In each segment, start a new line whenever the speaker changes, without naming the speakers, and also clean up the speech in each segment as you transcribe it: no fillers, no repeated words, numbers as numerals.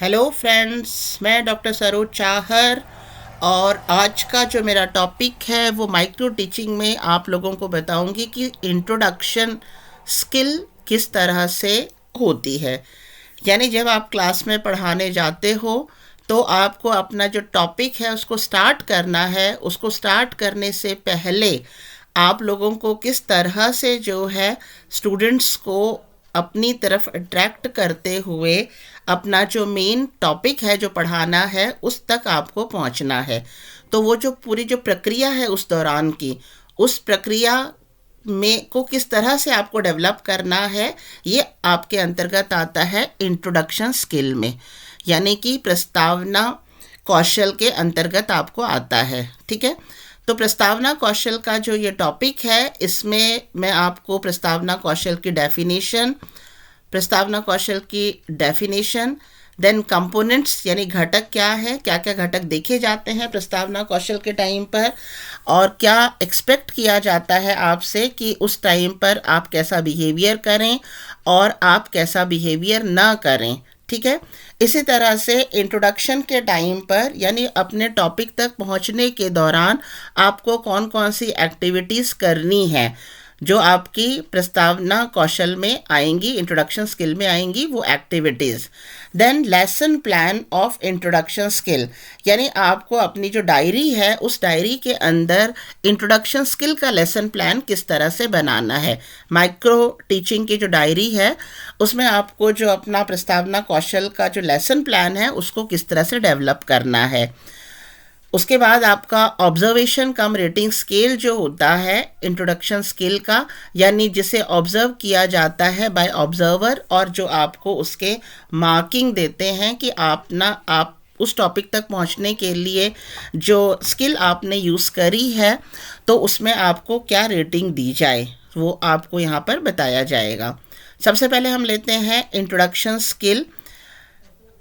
Hello friends, मैं doctor Saroj Chahar. और आज का जो मेरा टॉपिक है वो माइक्रो टीचिंग में आप लोगों को बताऊंगी कि इंट्रोडक्शन स्किल किस तरह से होती है। यानी जब आप क्लास में पढ़ाने जाते हो तो आपको अपना जो टॉपिक है उसको स्टार्ट करना है। उसको स्टार्ट करने से पहले आप लोगों को किस तरह से जो है स्टूडेंट्स को अपनी तरफ अट्रैक्ट करते हुए अपना जो मेन टॉपिक है जो पढ़ाना है उस तक आपको पहुंचना है। तो वो जो पूरी जो प्रक्रिया है उस दौरान की, उस प्रक्रिया में को किस तरह से आपको डेवलप करना है, ये आपके अंतर्गत आता है इंट्रोडक्शन स्किल में, यानी कि प्रस्तावना कौशल के अंतर्गत आपको आता है। ठीक है, तो प्रस्तावना कौशल का जो ये टॉपिक है इसमें मैं आपको प्रस्तावना कौशल की डेफिनेशन, देन कंपोनेंट्स यानी घटक क्या है, क्या क्या घटक देखे जाते हैं प्रस्तावना कौशल के टाइम पर, और क्या एक्सपेक्ट किया जाता है आपसे कि उस टाइम पर आप कैसा बिहेवियर करें और आप कैसा बिहेवियर ना करें। ठीक है, इसी तरह से इंट्रोडक्शन के टाइम पर यानी अपने टॉपिक तक पहुंचने के दौरान आपको कौन कौन सी एक्टिविटीज़ करनी है जो आपकी प्रस्तावना कौशल में आएंगी, इंट्रोडक्शन स्किल में आएंगी वो activities. Then lesson plan of introduction skill, यानी आपको अपनी जो डायरी है उस डायरी के अंदर इंट्रोडक्शन स्किल का लेसन प्लान किस तरह से बनाना है। माइक्रो टीचिंग की जो डायरी है उसमें आपको जो अपना प्रस्तावना कौशल का जो लेसन प्लान है उसको किस तरह से डेवलप करना है। उसके बाद आपका ऑब्जर्वेशन कम रेटिंग स्केल जो होता है इंट्रोडक्शन स्किल का, यानी जिसे ऑब्जर्व किया जाता है बाय ऑब्जर्वर, और जो आपको उसके मार्किंग देते हैं कि आप उस टॉपिक तक पहुंचने के लिए जो स्किल आपने यूज़ करी है तो उसमें आपको क्या रेटिंग दी जाए वो आपको यहाँ पर बताया जाएगा। सबसे पहले हम लेते हैं introduction skill.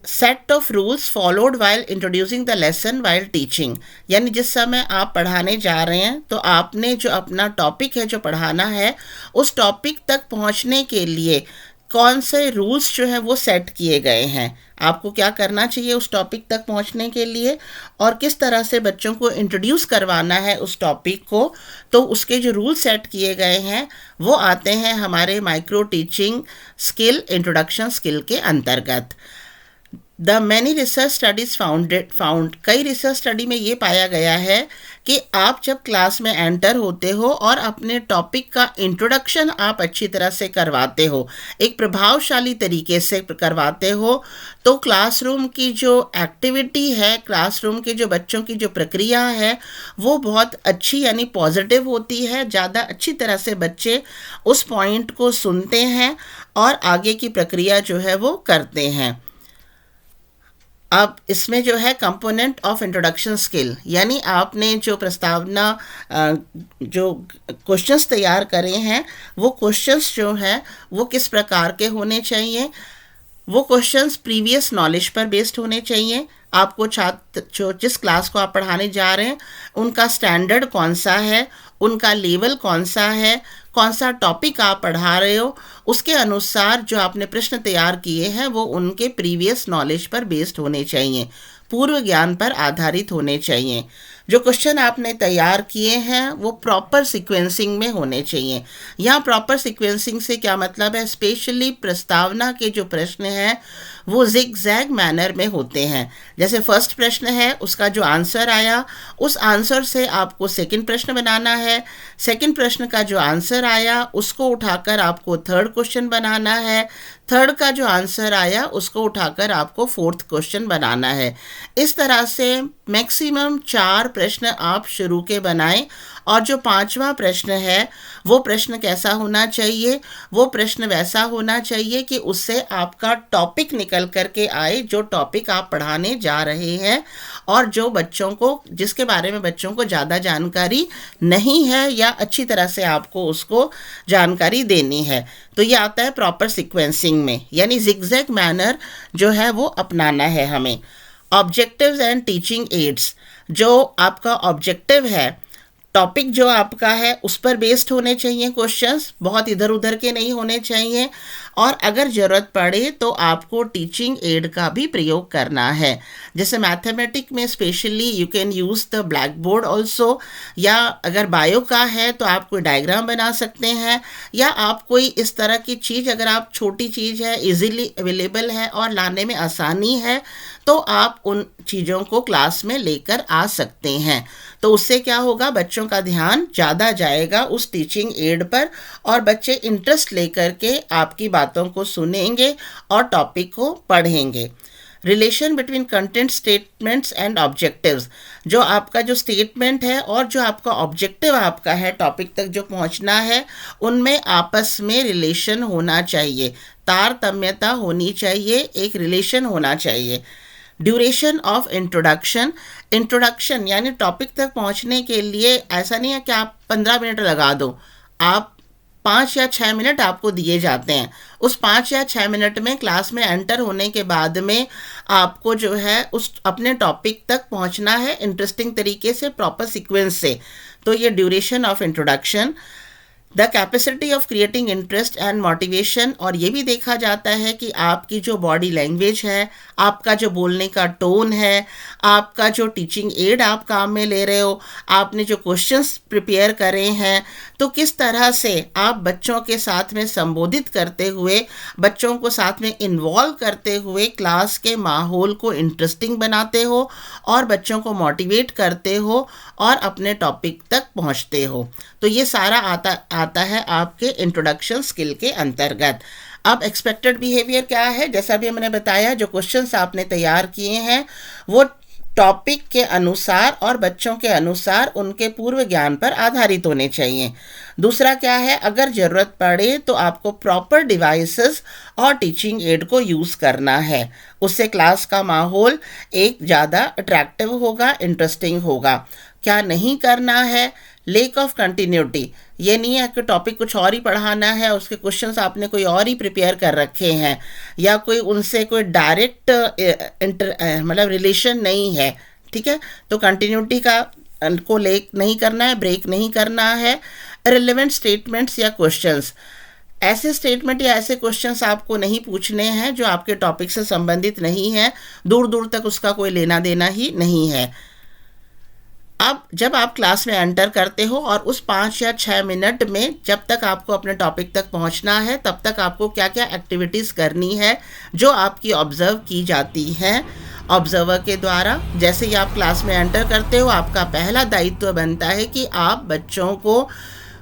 Set of rules followed while introducing the lesson while teaching, यानी जिस समय आप पढ़ाने जा रहे हैं तो आपने जो अपना टॉपिक है जो पढ़ाना है उस टॉपिक तक पहुंचने के लिए कौन से रूल्स जो है वो सेट किए गए हैं, आपको क्या करना चाहिए उस टॉपिक तक पहुंचने के लिए, और किस तरह से बच्चों को इंट्रोड्यूस करवाना है उस टॉपिक को। तो उसके जो रूल सेट किए गए हैं वो आते हैं हमारे micro teaching skill introduction skill के अंतर्गत। The many research studies found, कई रिसर्च स्टडी में ये पाया गया है कि आप जब क्लास में एंटर होते हो और अपने टॉपिक का इंट्रोडक्शन आप अच्छी तरह से करवाते हो, एक प्रभावशाली तरीके से करवाते हो, तो क्लासरूम की जो एक्टिविटी है, क्लासरूम के जो बच्चों की जो प्रक्रिया है वो बहुत अच्छी यानी पॉजिटिव होती है। ज़्यादा अच्छी तरह से बच्चे उस पॉइंट को सुनते हैं और आगे की प्रक्रिया जो है वो करते हैं। अब इसमें जो है कंपोनेंट ऑफ इंट्रोडक्शन स्किल, यानी आपने जो प्रस्तावना जो क्वेश्चंस तैयार करे हैं वो क्वेश्चंस जो हैं वो किस प्रकार के होने चाहिए। वो क्वेश्चंस प्रीवियस नॉलेज पर बेस्ड होने चाहिए। आपको छात्र जो जिस क्लास को आप पढ़ाने जा रहे हैं उनका स्टैंडर्ड कौन सा है, उनका लेवल कौन सा है, कौन सा टॉपिक आप पढ़ा रहे हो, उसके अनुसार जो आपने प्रश्न तैयार किए हैं वो उनके प्रीवियस नॉलेज पर बेस्ड होने चाहिए, पूर्व ज्ञान पर आधारित होने चाहिए। जो क्वेश्चन आपने तैयार किए हैं वो प्रॉपर सीक्वेंसिंग में होने चाहिए। यहाँ प्रॉपर सीक्वेंसिंग से क्या मतलब है, स्पेशली प्रस्तावना के जो प्रश्न हैं वो जिग जैग मैनर में होते हैं। जैसे फर्स्ट प्रश्न है उसका जो आंसर आया उस आंसर से आपको सेकंड प्रश्न बनाना है, सेकंड प्रश्न का जो आंसर आया उसको उठाकर आपको थर्ड क्वेश्चन बनाना है, थर्ड का जो आंसर आया उसको उठाकर आपको फोर्थ क्वेश्चन बनाना है। इस तरह से मैक्सिमम 4 प्रश्न आप शुरू के बनाएं, और जो 5वां प्रश्न है वो प्रश्न कैसा होना चाहिए, वो प्रश्न वैसा होना चाहिए कि उससे आपका टॉपिक निकल कर के आए, जो टॉपिक आप पढ़ाने जा रहे हैं और जो बच्चों को जिसके बारे में बच्चों को ज़्यादा जानकारी नहीं है या अच्छी तरह से आपको उसको जानकारी देनी है। तो ये आता है प्रॉपर सीक्वेंसिंग में, यानी जिगजैग मैनर जो है वो अपनाना है हमें। ऑब्जेक्टिव्स एंड टीचिंग एड्स, जो आपका ऑब्जेक्टिव है, टॉपिक जो आपका है उस पर बेस्ड होने चाहिए क्वेश्चंस, बहुत इधर उधर के नहीं होने चाहिए। और अगर ज़रूरत पड़े तो आपको टीचिंग एड का भी प्रयोग करना है। जैसे मैथमेटिक में specially you can use the black board also, या अगर बायो का है तो आप कोई डायग्राम बना सकते हैं, या आप कोई इस तरह की चीज़, अगर आप छोटी चीज़ है, इजीली अवेलेबल है और लाने में आसानी है, तो आप उन चीज़ों को क्लास में लेकर आ सकते हैं। तो उससे क्या होगा, बच्चों का ध्यान ज़्यादा जाएगा उस टीचिंग एड पर और बच्चे इंटरेस्ट लेकर के आपकी बातों को सुनेंगे और टॉपिक को पढ़ेंगे। Relation between content statements and objectives, जो आपका जो स्टेटमेंट है और जो आपका ऑब्जेक्टिव आपका है टॉपिक तक जो पहुंचना है, उनमें आपस में रिलेशन होना चाहिए, तारतम्यता होनी चाहिए, एक रिलेशन होना चाहिए। ड्यूरेशन ऑफ इंट्रोडक्शन यानी टॉपिक तक पहुंचने के लिए ऐसा नहीं है कि आप 15 मिनट लगा दो, आप 5 या 6 मिनट आपको दिए जाते हैं। उस 5 या 6 मिनट में क्लास में एंटर होने के बाद में आपको जो है उस अपने टॉपिक तक पहुंचना है इंटरेस्टिंग तरीके से, प्रॉपर सीक्वेंस से। तो ये duration of introduction. The capacity of creating interest and motivation, और ये भी देखा जाता है कि आपकी जो बॉडी लैंग्वेज है, आपका जो बोलने का टोन है, आपका जो टीचिंग एड आप काम में ले रहे हो, आपने जो क्वेश्चंस प्रिपेयर करे हैं, तो किस तरह से आप बच्चों के साथ में संबोधित करते हुए, बच्चों को साथ में इन्वॉल्व करते हुए क्लास के माहौल को इंटरेस्टिंग बनाते हो और बच्चों को मोटिवेट करते हो और अपने टॉपिक तक पहुंचते हो। तो ये सारा आता है आपके इंट्रोडक्शन स्किल के अंतर्गत। अब एक्सपेक्टेड बिहेवियर क्या है, जैसा भी मैंने बताया, जो क्वेश्चंस आपने तैयार किए हैं वो टॉपिक के अनुसार और बच्चों के अनुसार उनके पूर्व ज्ञान पर आधारित होने चाहिए। दूसरा क्या है, अगर ज़रूरत पड़े तो आपको प्रॉपर डिवाइसेस और टीचिंग एड को यूज़ करना है, उससे क्लास का माहौल एक ज़्यादा अट्रैक्टिव होगा, इंटरेस्टिंग होगा। क्या नहीं करना है, लेक ऑफ कंटिन्यूटी, ये नहीं है कि टॉपिक कुछ और ही पढ़ाना है, उसके क्वेश्चंस आपने कोई और ही प्रिपेयर कर रखे हैं, या कोई उनसे कोई डायरेक्ट मतलब रिलेशन नहीं है, ठीक है। तो कंटिन्यूटी का को लेक नहीं करना है, ब्रेक नहीं करना है। रिलेवेंट स्टेटमेंट्स या क्वेश्चंस, ऐसे स्टेटमेंट या ऐसे क्वेश्चंस आपको नहीं पूछने हैं जो आपके टॉपिक से संबंधित नहीं है, दूर दूर तक उसका कोई लेना देना ही नहीं है। अब जब आप क्लास में एंटर करते हो और उस 5 या 6 मिनट में जब तक आपको अपने टॉपिक तक पहुंचना है, तब तक आपको क्या क्या एक्टिविटीज़ करनी है जो आपकी ऑब्ज़र्व की जाती हैं ऑब्जर्वर के द्वारा। जैसे ही आप क्लास में एंटर करते हो, आपका पहला दायित्व बनता है कि आप बच्चों को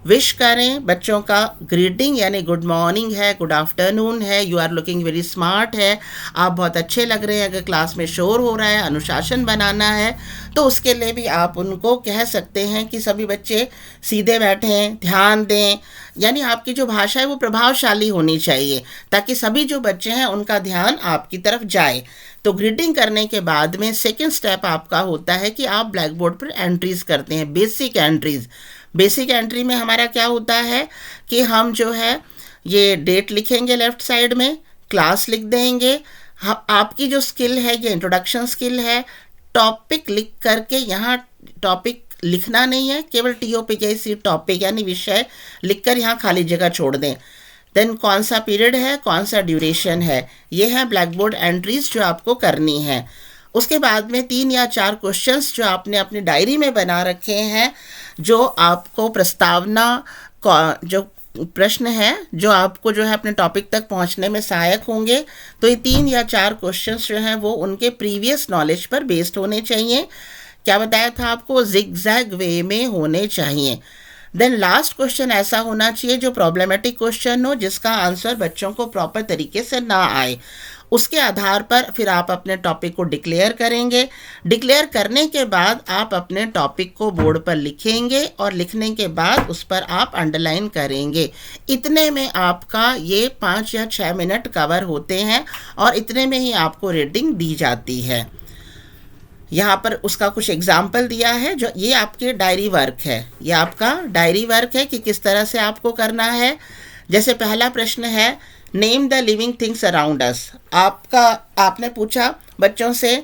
विश करें, बच्चों का ग्रीटिंग यानी गुड मॉर्निंग है, गुड आफ्टरनून है, you are looking very smart है, आप बहुत अच्छे लग रहे हैं। अगर क्लास में शोर हो रहा है, अनुशासन बनाना है, तो उसके लिए भी आप उनको कह सकते हैं कि सभी बच्चे सीधे बैठें, ध्यान दें। यानी आपकी जो भाषा है वो प्रभावशाली होनी चाहिए ताकि सभी जो बच्चे हैं उनका ध्यान आपकी तरफ जाए। तो ग्रीटिंग करने के बाद में सेकेंड स्टेप आपका होता है कि आप ब्लैक बोर्ड पर एंट्रीज करते हैं, बेसिक एंट्रीज। बेसिक एंट्री में हमारा क्या होता है कि हम जो है ये डेट लिखेंगे लेफ़्ट साइड में, क्लास लिख देंगे। आपकी जो स्किल है ये इंट्रोडक्शन स्किल है। टॉपिक लिख करके, यहाँ टॉपिक लिखना नहीं है, केवल TOPIC टॉपिक यानी विषय लिखकर यहाँ खाली जगह छोड़ दें। देन कौन सा पीरियड है, कौन सा ड्यूरेशन है, ये है ब्लैक बोर्ड एंट्रीज जो आपको करनी है। उसके बाद में 3 या 4 क्वेश्चंस जो आपने अपनी डायरी में बना रखे हैं, जो आपको प्रस्तावना जो प्रश्न है जो आपको जो है अपने टॉपिक तक पहुंचने में सहायक होंगे। तो ये 3 या 4 क्वेश्चंस जो हैं वो उनके प्रीवियस नॉलेज पर बेस्ड होने चाहिए। क्या बताया था आपको, जिगजैग वे में होने चाहिए। देन लास्ट क्वेश्चन ऐसा होना चाहिए जो प्रॉब्लमेटिक क्वेश्चन हो, जिसका आंसर बच्चों को प्रॉपर तरीके से ना आए। उसके आधार पर फिर आप अपने टॉपिक को डिक्लेयर करेंगे। डिक्लेयर करने के बाद आप अपने टॉपिक को बोर्ड पर लिखेंगे और लिखने के बाद उस पर आप अंडरलाइन करेंगे। इतने में आपका ये 5 या 6 मिनट कवर होते हैं और इतने में ही आपको रेटिंग दी जाती है। यहाँ पर उसका कुछ एग्जाम्पल दिया है, जो ये आपके डायरी वर्क है, ये आपका डायरी वर्क है कि किस तरह से आपको करना है। जैसे पहला प्रश्न है, name the living things around us. आपने पूछा बच्चों से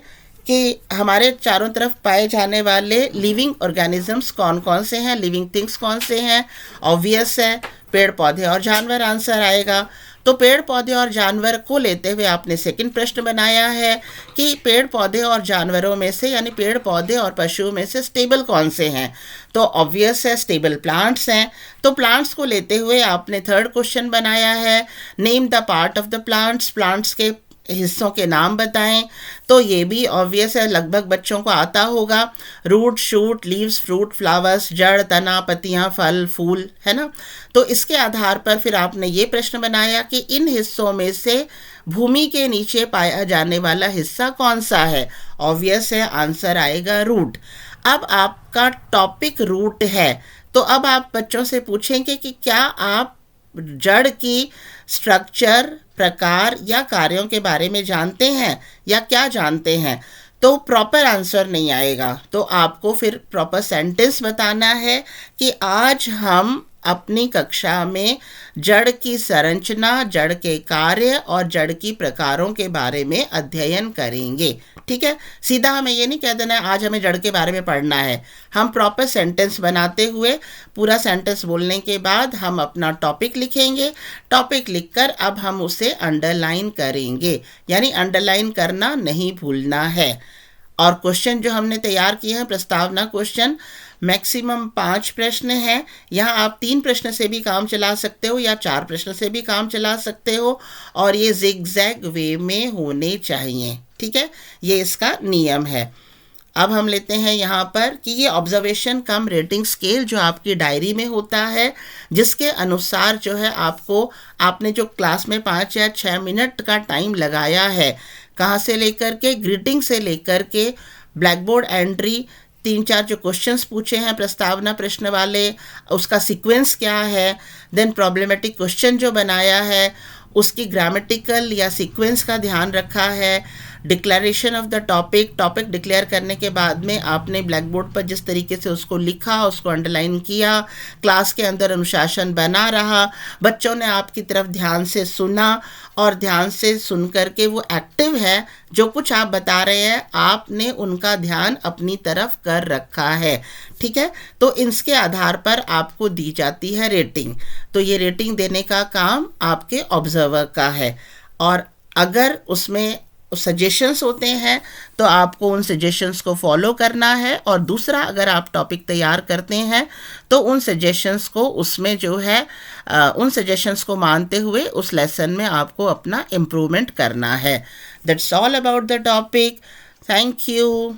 कि हमारे चारों तरफ पाए जाने वाले लिविंग ऑर्गेनिजम्स कौन कौन से हैं, लिविंग थिंग्स कौन से हैं। ऑब्वियस है पेड़ पौधे और जानवर आंसर आएगा। तो पेड़ पौधे और जानवर को लेते हुए आपने सेकंड प्रश्न बनाया है कि पेड़ पौधे और जानवरों में से यानी पेड़ पौधे और पशुओं में से स्टेबल कौन से हैं। तो ऑब्वियस है स्टेबल प्लांट्स हैं। तो प्लांट्स को लेते हुए आपने थर्ड क्वेश्चन बनाया है, name the part of the plants, plants के हिस्सों के नाम बताएं। तो ये भी ऑब्वियस है, लगभग बच्चों को आता होगा। Root, shoot, leaves, fruit, flowers, जड़, तना, पत्तियां, फल, फूल, है ना। तो इसके आधार पर फिर आपने ये प्रश्न बनाया कि इन हिस्सों में से भूमि के नीचे पाया जाने वाला हिस्सा कौन सा है। ऑब्वियस है आंसर आएगा रूट। अब आपका टॉपिक रूट है, तो अब आप बच्चों से पूछेंगे कि क्या आप जड़ की स्ट्रक्चर, प्रकार या कार्यों के बारे में जानते हैं या क्या जानते हैं। तो प्रॉपर आंसर नहीं आएगा, तो आपको फिर प्रॉपर सेंटेंस बताना है कि आज हम अपनी कक्षा में जड़ की संरचना, जड़ के कार्य और जड़ की प्रकारों के बारे में अध्ययन करेंगे। ठीक है, सीधा हमें ये नहीं कह देना है आज हमें जड़ के बारे में पढ़ना है। हम प्रॉपर सेंटेंस बनाते हुए पूरा सेंटेंस बोलने के बाद हम अपना टॉपिक लिखेंगे। टॉपिक लिखकर अब हम उसे अंडरलाइन करेंगे, यानी अंडरलाइन करना नहीं भूलना है। और क्वेश्चन जो हमने तैयार किए हैं प्रस्तावना क्वेश्चन, मैक्सिमम 5 प्रश्न हैं। यहाँ आप 3 प्रश्न से भी काम चला सकते हो या 4 प्रश्न से भी काम चला सकते हो, और ये जिगजैग वे में होने चाहिए। ठीक है, ये इसका नियम है। अब हम लेते हैं यहाँ पर कि ये ऑब्जर्वेशन कम रेटिंग स्केल जो आपकी डायरी में होता है, जिसके अनुसार जो है आपने जो क्लास में 5 या 6 मिनट का टाइम लगाया है, कहाँ से लेकर के ग्रीटिंग से लेकर के ब्लैक बोर्ड एंट्री, 3-4 जो क्वेश्चंस पूछे हैं प्रस्तावना प्रश्न वाले, उसका सीक्वेंस क्या है, देन प्रॉब्लमेटिक क्वेश्चन जो बनाया है उसकी ग्रामेटिकल या सीक्वेंस का ध्यान रखा है, declaration of the topic declare करने के बाद में आपने ब्लैक बोर्ड पर जिस तरीके से उसको लिखा, उसको अंडरलाइन किया, क्लास के अंदर अनुशासन बना रहा, बच्चों ने आपकी तरफ ध्यान से सुना और ध्यान से सुन करके वो एक्टिव है, जो कुछ आप बता रहे हैं आपने उनका ध्यान अपनी तरफ कर रखा है। ठीक है, तो इसके आधार पर आपको दी जाती है रेटिंग। तो ये रेटिंग देने का काम आपके ऑब्जर्वर का है, और अगर उसमें सजेशंस होते हैं तो आपको उन सजेशंस को फॉलो करना है, और दूसरा अगर आप टॉपिक तैयार करते हैं तो उन सजेशंस को उसमें जो है उन सजेशंस को मानते हुए उस लेसन में आपको अपना इम्प्रूवमेंट करना है। That's all about the topic. Thank you.